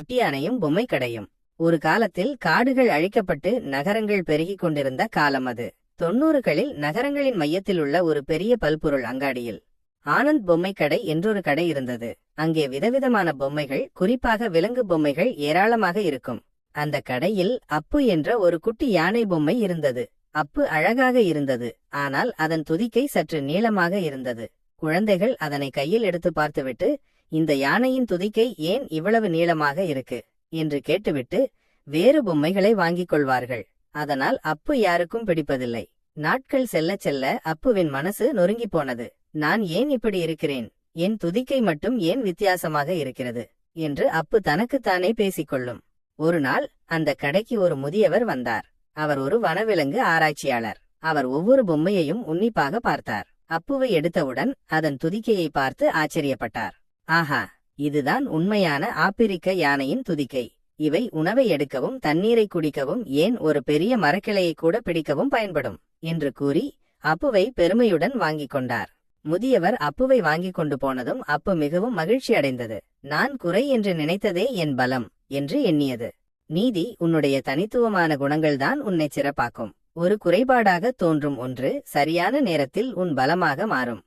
குட்டி யானையும் பொம்மை கடையும். ஒரு காலத்தில் காடுகள் அழிக்கப்பட்டு நகரங்கள் பெருகிக் கொண்டிருந்த காலம் அது. 90களில் நகரங்களின் மையத்தில் உள்ள ஒரு பெரிய பல்பொருள் அங்காடியில் ஆனந்த் பொம்மை கடை என்றொரு கடை இருந்தது. அங்கே விதவிதமான பொம்மைகள், குறிப்பாக விலங்கு பொம்மைகள் ஏராளமாக இருக்கும். அந்த கடையில் அப்பு என்ற ஒரு குட்டி யானை பொம்மை இருந்தது. அப்பு அழகாக இருந்தது, ஆனால் அதன் துதிக்கை சற்று நீளமாக இருந்தது. குழந்தைகள் அதனை கையில் எடுத்து பார்த்துவிட்டு, இந்த யானையின் துதிக்கை ஏன் இவ்வளவு நீளமாக இருக்கு என்று கேட்டுவிட்டு வேறு பொம்மைகளை வாங்கிக் கொள்வார்கள். அதனால் அப்பு யாருக்கும் பிடிப்பதில்லை. நாட்கள் செல்ல செல்ல அப்புவின் மனசு நொறுங்கி போனது. நான் ஏன் இப்படி இருக்கிறேன், என் துதிக்கை மட்டும் ஏன் வித்தியாசமாக இருக்கிறது என்று அப்பு தனக்குத்தானே பேசிக்கொள்ளும். ஒரு நாள் அந்த கடைக்கு ஒரு முதியவர் வந்தார். அவர் ஒரு வனவிலங்கு ஆராய்ச்சியாளர். அவர் ஒவ்வொரு பொம்மையையும் உன்னிப்பாக பார்த்தார். அப்புவை எடுத்தவுடன் அதன் துதிக்கையை பார்த்து ஆச்சரியப்பட்டார். ஆஹா, இதுதான் உண்மையான ஆப்பிரிக்க யானையின் துதிக்கை. இவை உணவை எடுக்கவும் தண்ணீரை குடிக்கவும், ஏன் ஒரு பெரிய மரக்கிளையை கூட பிடிக்கவும் பயன்படும் என்று கூறி அப்புவை பெருமையுடன் வாங்கிக் கொண்டார். முதியவர் அப்புவை வாங்கிக் கொண்டு போனதும் அப்பு மிகவும் மகிழ்ச்சி அடைந்தது. நான் குறை என்று நினைத்ததே என் பலம் என்று எண்ணியது. நீதி, உன்னுடைய தனித்துவமான குணங்கள்தான் உன்னை சிறப்பாக்கும். ஒரு குறைபாடாக தோன்றும் ஒன்று சரியான நேரத்தில் உன் பலமாக மாறும்.